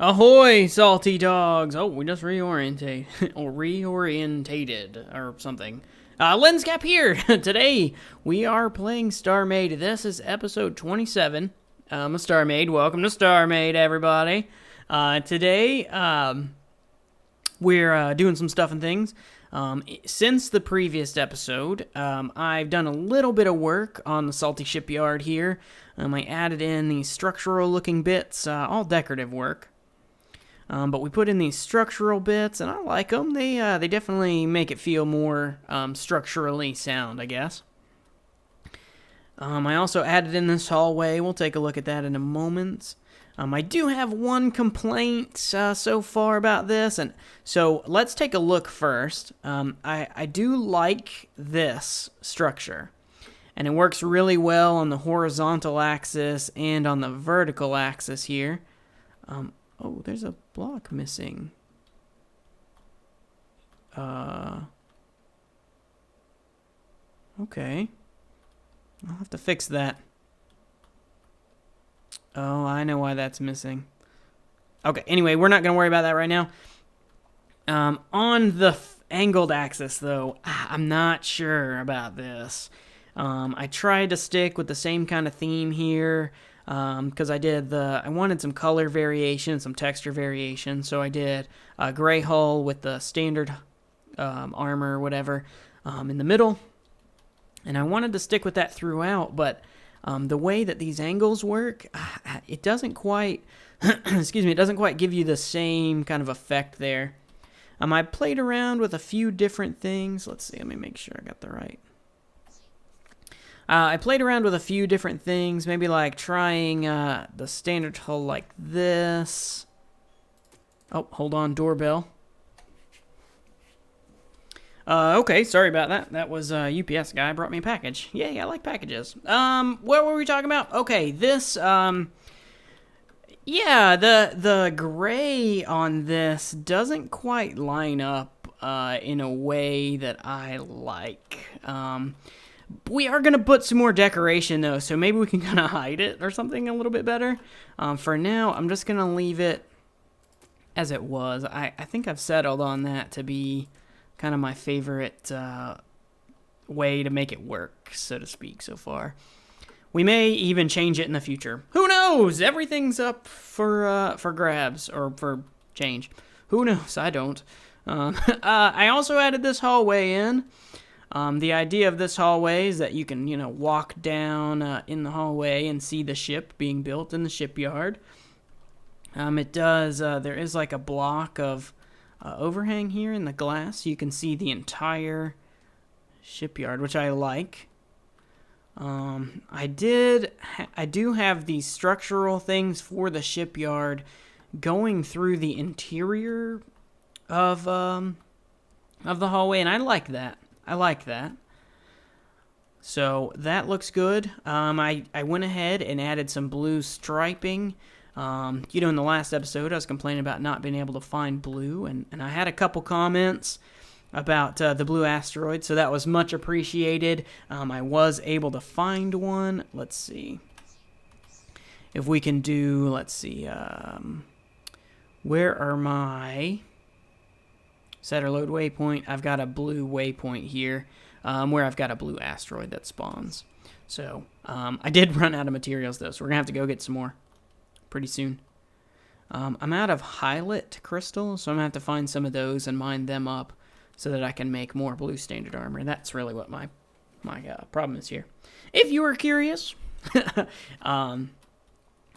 Ahoy, salty dogs! Oh, we just reorientate or reorientated or something. Lenscap here. Today we are playing StarMade. This is episode 27. I'm a StarMade. Welcome to StarMade, everybody. Today we're doing some stuff and things. Since the previous episode, I've done a little bit of work on the salty shipyard here. I added in these structural looking bits, all decorative work. But we put in these structural bits, and I like them. They definitely make it feel more structurally sound, I guess. I also added in this hallway. We'll take a look at that in a moment. I do have one complaint so far about this, and so let's take a look first. I do like this structure, and it works really well on the horizontal axis and on the vertical axis here. Oh, there's a block missing. Okay. I'll have to fix that. Oh, I know why that's missing. Okay, anyway, we're not going to worry about that right now. On the angled axis, though, I'm not sure about this. I tried to stick with the same kind of theme here. Because I wanted some color variation, some texture variation, so I did a gray hull with the standard armor or whatever in the middle, and I wanted to stick with that throughout, but the way that these angles work, it doesn't quite, excuse me, it doesn't quite give you the same kind of effect there. I played around with a few different things. Let's see, let me make sure I got the right. I played around with a few different things, maybe like trying the standard hull like this. Oh, hold on, doorbell. Okay, sorry about that. That was a UPS guy brought me a package. Yay, I like packages. What were we talking about? Okay, this, yeah, the gray on this doesn't quite line up in a way that I like. We are going to put some more decoration, though, so maybe we can kind of hide it or something a little bit better. For now, I'm just going to leave it as it was. I think I've settled on that to be kind of my favorite way to make it work, so to speak, so far. We may even change it in the future. Who knows? Everything's up for grabs, or for change. Who knows? I don't. I also added this hallway in. The idea of this hallway is that you can, walk down in the hallway and see the ship being built in the shipyard. There is like a block of overhang here in the glass, so you can see the entire shipyard, which I like. I do have these structural things for the shipyard going through the interior of the hallway, and I like that. So that looks good. I went ahead and added some blue striping. In the last episode, I was complaining about not being able to find blue, and I had a couple comments about the blue asteroid, so that was much appreciated. I was able to find one. Let's see if we can do, where are my... Set or load waypoint. I've got a blue waypoint here where I've got a blue asteroid that spawns. So I did run out of materials, though, so we're going to have to go get some more pretty soon. I'm out of highlight crystals, so I'm going to have to find some of those and mine them up so that I can make more blue standard armor. That's really what my problem is here. If you were curious.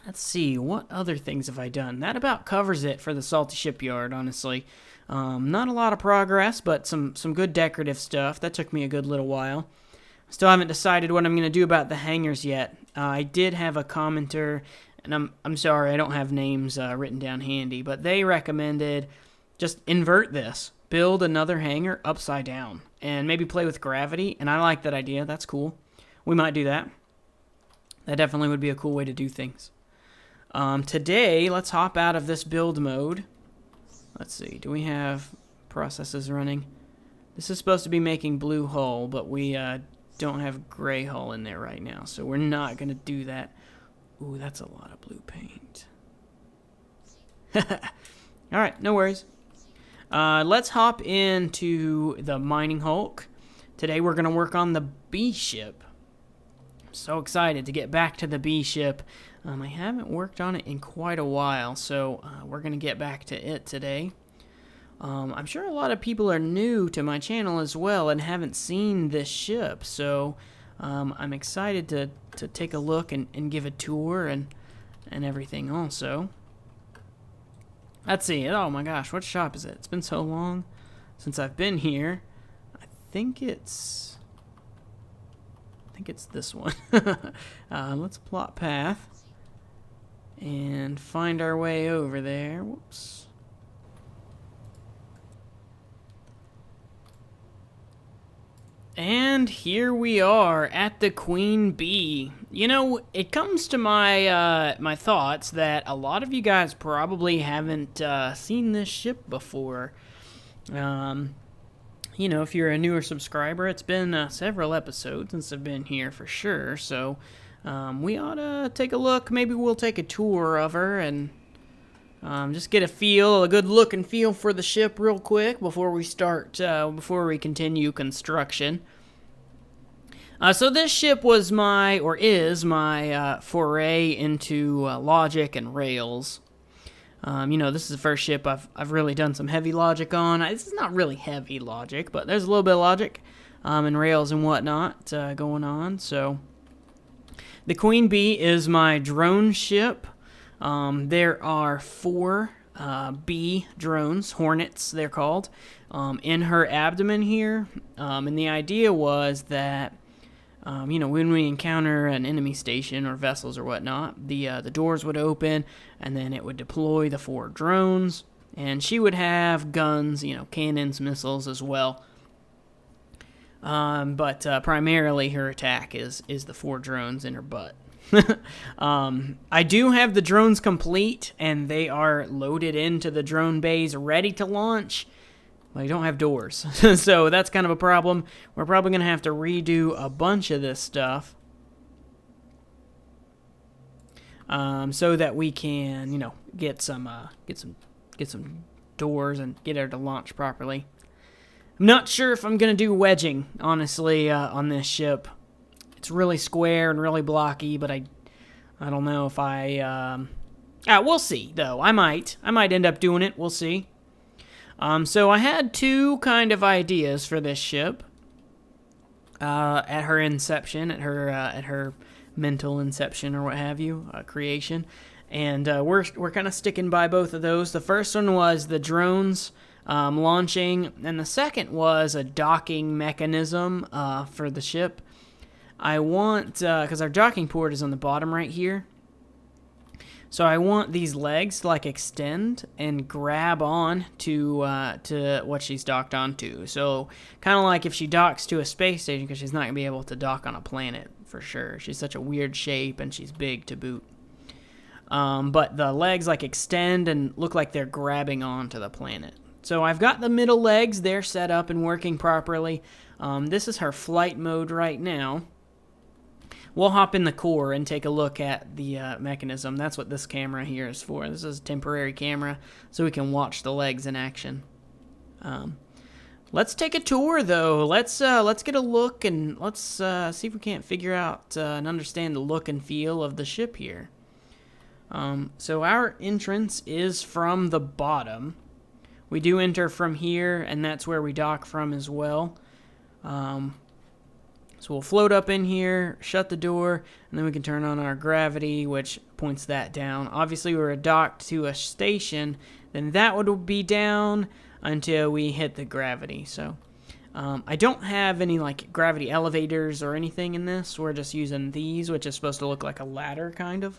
Let's see, what other things have I done? That about covers it for the salty shipyard, honestly. Not a lot of progress, but some good decorative stuff. That took me a good little while. Still haven't decided what I'm going to do about the hangars yet. I did have a commenter, and I'm sorry I don't have names written down handy, but they recommended just invert this. Build another hangar upside down, and maybe play with gravity, and I like that idea. That's cool. We might do that. That definitely would be a cool way to do things. Today, let's hop out of this build mode. Let's see, do we have processes running? This is supposed to be making blue hull, but we don't have gray hull in there right now, so we're not going to do that. Ooh, that's a lot of blue paint. Alright, no worries. Let's hop into the Mining Hulk. Today we're going to work on the B ship. I'm so excited to get back to the B ship. I haven't worked on it in quite a while, so we're going to get back to it today. I'm sure a lot of people are new to my channel as well and haven't seen this ship, so I'm excited to take a look and give a tour and everything also. Let's see. Oh my gosh, what shop is it? It's been so long since I've been here. I think it's this one. Let's plot path and find our way over there. Whoops. And here we are at the Queen Bee. You know, it comes to my my thoughts that a lot of you guys probably haven't seen this ship before. You know, if you're a newer subscriber, it's been several episodes since I've been here for sure. So we ought to take a look. Maybe we'll take a tour of her and just get a good look and feel for the ship real quick before we start, before we continue construction. So this ship was is my foray into logic and rails. You know, this is the first ship I've really done some heavy logic on. This is not really heavy logic, but there's a little bit of logic and rails and whatnot going on. So the Queen Bee is my drone ship. There are 4 bee drones, hornets they're called, in her abdomen here, and the idea was that, you know, when we encounter an enemy station or vessels or whatnot, the doors would open, and then it would deploy the 4 drones, and she would have guns, you know, cannons, missiles as well, but primarily her attack is the 4 drones in her butt. I do have the drones complete, and they are loaded into the drone bays, ready to launch. Well, you don't have doors, so that's kind of a problem. We're probably going to have to redo a bunch of this stuff, so that we can, you know, get some doors and get her to launch properly. I'm not sure if I'm going to do wedging, honestly, on this ship. It's really square and really blocky, but I don't know if we'll see, though. I might end up doing it. We'll see. So I had 2 kind of ideas for this ship at her inception, at her mental inception or what have you, creation, and we're kind of sticking by both of those. The first one was the drones launching, and the second was a docking mechanism for the ship. I want, because our docking port is on the bottom right here, so I want these legs to, like, extend and grab on to what she's docked onto. So, kind of like if she docks to a space station, because she's not going to be able to dock on a planet, for sure. She's such a weird shape, and she's big to boot. But the legs, like, extend and look like they're grabbing onto the planet. So I've got the middle legs, they're set up and working properly. This is her flight mode right now. We'll hop in the core and take a look at the mechanism. That's what this camera here is for. This is a temporary camera, so we can watch the legs in action. Let's take a tour, though. Let's get a look, and let's see if we can't figure out and understand the look and feel of the ship here. So our entrance is from the bottom. We do enter from here, and that's where we dock from as well. So we'll float up in here, shut the door, and then we can turn on our gravity, which points that down. Obviously, we're docked to a station, then that would be down until we hit the gravity. So I don't have any, like, gravity elevators or anything in this. We're just using these, which is supposed to look like a ladder, kind of.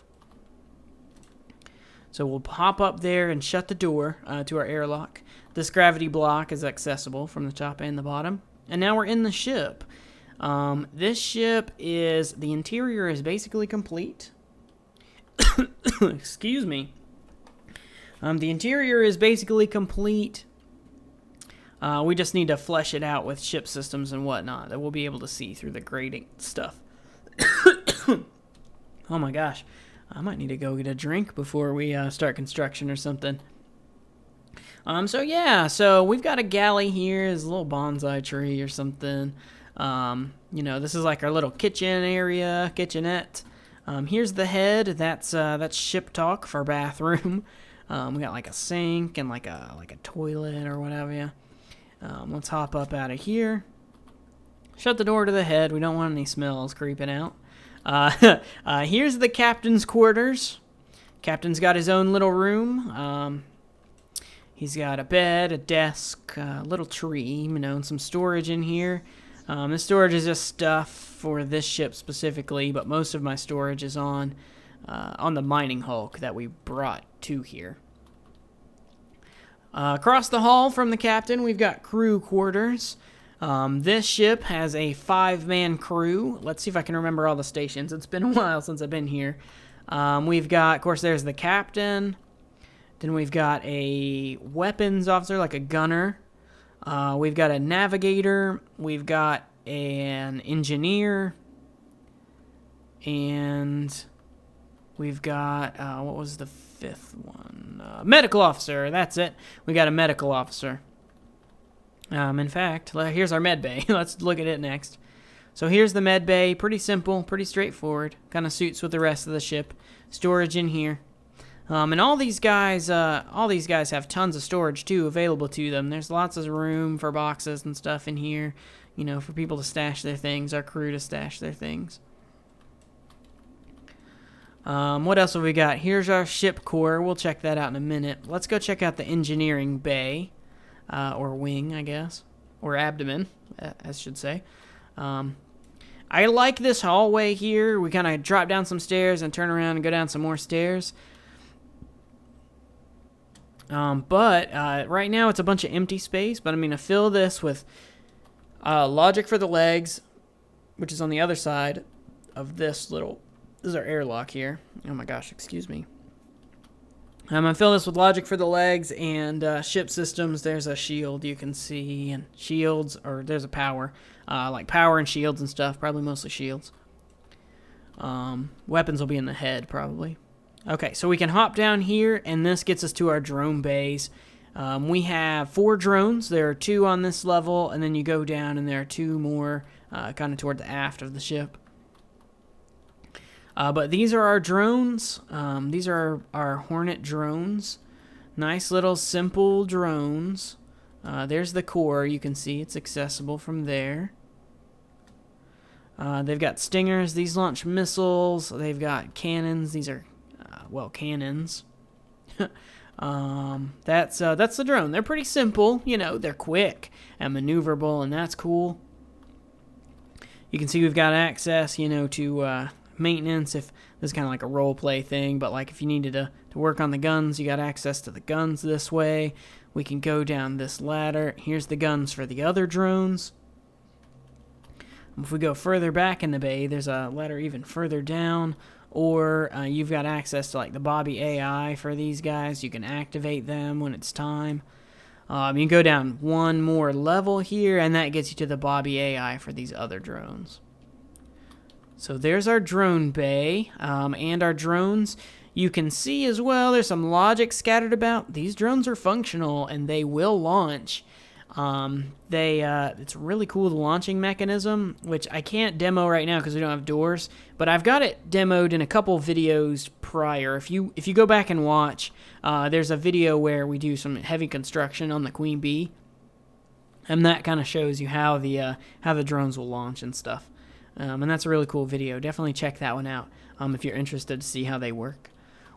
So we'll hop up there and shut the door to our airlock. This gravity block is accessible from the top and the bottom. And now we're in the ship. This ship the interior is basically complete. Excuse me. The interior is basically complete. We just need to flesh it out with ship systems and whatnot that we'll be able to see through the grating stuff. Oh my gosh. I might need to go get a drink before we start construction or something. So yeah, so we've got a galley here, is a little bonsai tree or something. You know, this is like our little kitchen area, kitchenette. Here's the head. That's ship talk for bathroom. We got like a sink and like a toilet or whatever. Let's hop up out of here. Shut the door to the head. We don't want any smells creeping out. Here's the captain's quarters. Captain's got his own little room. He's got a bed, a desk, a little tree, you know, and some storage in here. This storage is just stuff for this ship specifically, but most of my storage is on the mining hulk that we brought to here. Across the hall from the captain, we've got crew quarters. This ship has a 5-man crew. Let's see if I can remember all the stations. It's been a while since I've been here. We've got, of course, there's the captain. Then we've got a weapons officer, like a gunner. We've got a navigator. We've got an engineer. And we've got, what was the 5th one? Medical officer. That's it. We got a medical officer. In fact, here's our med bay. Let's look at it next. So here's the med bay. Pretty simple, pretty straightforward. Kind of suits with the rest of the ship. Storage in here. And all these guys have tons of storage too available to them. There's lots of room for boxes and stuff in here, you know, for people to stash their things, our crew to stash their things. What else have we got? Here's our ship core. We'll check that out in a minute. Let's go check out the engineering bay, or wing, I guess, or abdomen, I should say. I like this hallway here. We kind of drop down some stairs and turn around and go down some more stairs. But right now it's a bunch of empty space, but I'm going to fill this with logic for the legs, which is on the other side of this is our airlock here. Oh my gosh, excuse me. I'm going to fill this with logic for the legs and ship systems. There's a shield you can see, and shields, or there's a power, like power and shields and stuff, probably mostly shields. Weapons will be in the head, probably. Okay, so we can hop down here, and this gets us to our drone bays. We have 4 drones. There are 2 on this level, and then you go down, and there are 2 more kind of toward the aft of the ship. But these are our drones. These are our Hornet drones. Nice little simple drones. There's the core. You can see it's accessible from there. They've got stingers. These launch missiles. They've got cannons. These are cannons. That's the drone. They're pretty simple, you know, they're quick and maneuverable, and that's cool. You can see we've got access, you know, to maintenance, if this is kind of like a role play thing, but like if you needed to work on the guns, you got access to the guns this way. We can go down this ladder. Here's the guns for the other drones. If we go further back in the bay, there's a ladder even further down. Or you've got access to like the Bobby AI for these guys. You can activate them when it's time. You can go down one more level here, and that gets you to the Bobby AI for these other drones. So there's our drone bay, and our drones. You can see as well, there's some logic scattered about. These drones are functional, and they will launch. It's really cool, the launching mechanism, which I can't demo right now because we don't have doors, but I've got it demoed in a couple videos prior. If you go back and watch, there's a video where we do some heavy construction on the Queen Bee, and that kind of shows you how the drones will launch and stuff. And that's a really cool video. Definitely check that one out if you're interested to see how they work.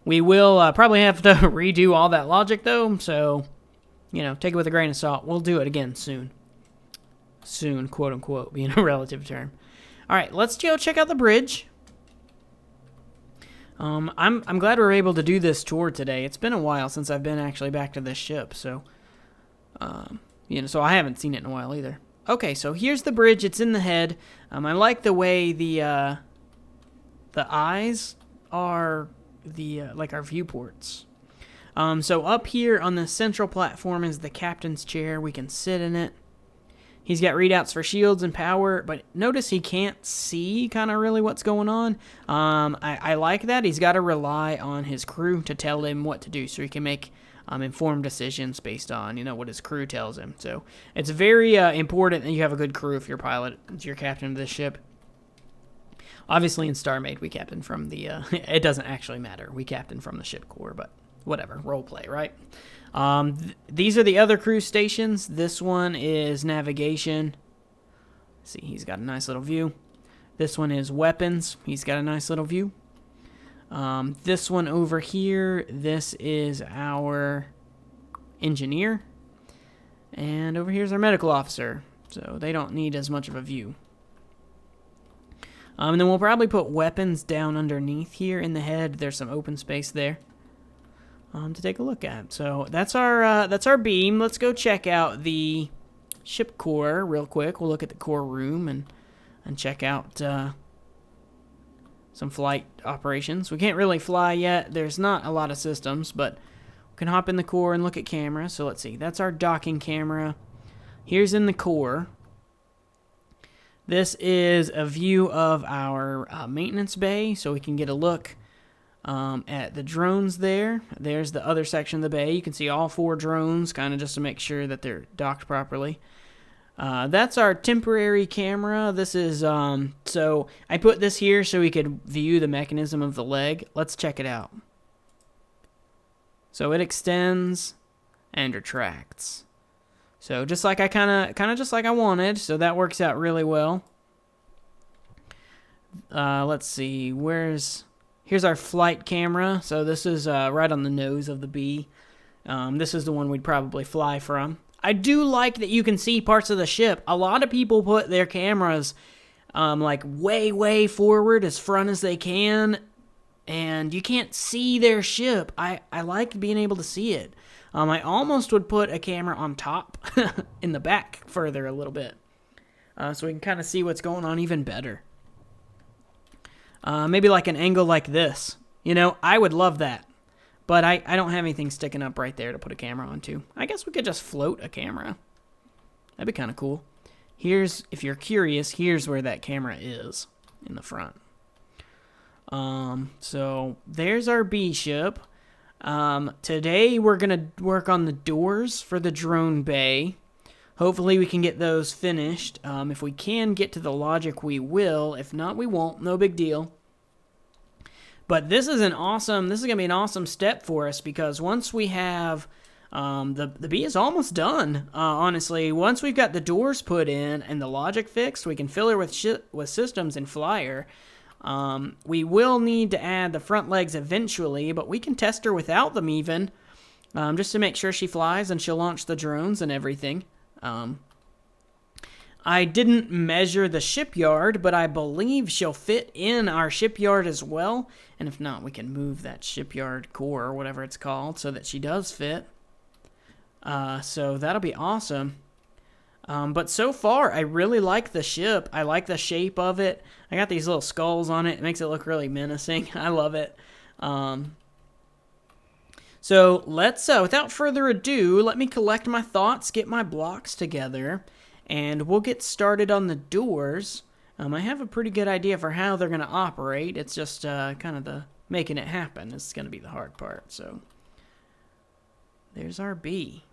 We will probably have to redo all that logic though, so you know, take it with a grain of salt. We'll do it again soon. Soon, quote unquote, being a relative term. All right, let's go check out the bridge. I'm glad we were able to do this tour today. It's been a while since I've been actually back to this ship, so so I haven't seen it in a while either. Okay, so here's the bridge. It's in the head. I like the way the eyes are like our viewports. So up here on the central platform is the captain's chair. We can sit in it. He's got readouts for shields and power, but notice he can't see kind of really what's going on. I like that. He's got to rely on his crew to tell him what to do so he can make informed decisions based on, what his crew tells him. So it's very important that you have a good crew if you're pilot, if you're captain of this ship. Obviously in StarMade, we captain from the, it doesn't actually matter. We captain from the ship core, but whatever, role play, right? These are the other crew stations. This one is navigation. See, he's got a nice little view. This one is weapons. He's got a nice little view. This one over here, this is our engineer. And over here's our medical officer. So they don't need as much of a view. And then we'll probably put weapons down underneath here in the head. There's some open space there. To take a look at. So that's our beam. Let's go check out the ship core real quick. We'll look at the core room and check out some flight operations. We can't really fly yet. There's not a lot of systems, but we can hop in the core and look at camera. So let's see. That's our docking camera. Here's in the core. This is a view of our maintenance bay, so we can get a look at the drones there. There's the other section of the bay. You can see all 4 drones, kind of just to make sure that they're docked properly. That's our temporary camera. This is, so I put this here so we could view the mechanism of the leg. Let's check it out. So it extends and retracts. So just like I kind of just like I wanted. So that works out really well. Let's see, here's our flight camera. So this is right on the nose of the bee. This is the one we'd probably fly from. I do like that you can see parts of the ship. A lot of people put their cameras like way forward, as front as they can, and you can't see their ship. I like being able to see it. I almost would put a camera on top in the back further a little bit, so we can kind of see what's going on even better. Maybe like an angle like this. I would love that. But I don't have anything sticking up right there to put a camera onto. I guess we could just float a camera. That'd be kind of cool. If you're curious, here's where that camera is in the front. So there's our B ship. Today we're going to work on the doors for the drone bay. Hopefully we can get those finished. If we can get to the logic, we will. If not, we won't. No big deal. But this is going to be an awesome step for us, because once we have, the bee is almost done, honestly. Once we've got the doors put in and the logic fixed, we can fill her with systems and fly her. We will need to add the front legs eventually, but we can test her without them even, just to make sure she flies and she'll launch the drones and everything. I didn't measure the shipyard, but I believe she'll fit in our shipyard as well. And if not, we can move that shipyard core, or whatever it's called, so that she does fit. So that'll be awesome. But so far, I really like the ship. I like the shape of it. I got these little skulls on it. It makes it look really menacing. I love it. So let's, without further ado, let me collect my thoughts, get my blocks together, and we'll get started on the doors. I have a pretty good idea for how they're going to operate. It's just kind of the making it happen is going to be the hard part. So there's our bee.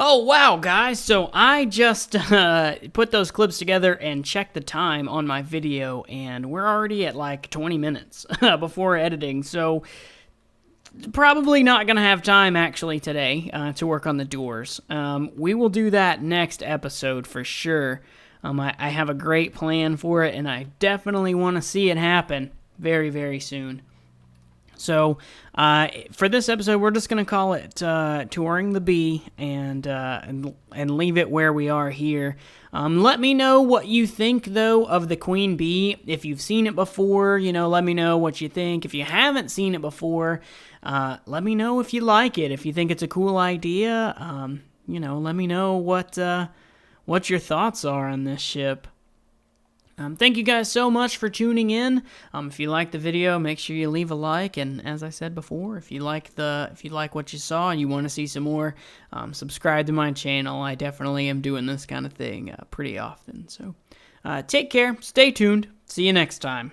Oh, wow, guys. So I just put those clips together and checked the time on my video, and we're already at like 20 minutes before editing. So probably not going to have time actually today to work on the doors. We will do that next episode for sure. I have a great plan for it, and I definitely want to see it happen very, very soon. So, for this episode, we're just going to call it Touring the Bee and leave it where we are here. Let me know what you think, though, of the Queen Bee. If you've seen it before, let me know what you think. If you haven't seen it before, let me know if you like it. If you think it's a cool idea, let me know what your thoughts are on this ship. Thank you guys so much for tuning in. If you like the video, make sure you leave a like. And as I said before, if you like what you saw and you want to see some more, subscribe to my channel. I definitely am doing this kind of thing pretty often. So take care, stay tuned, see you next time.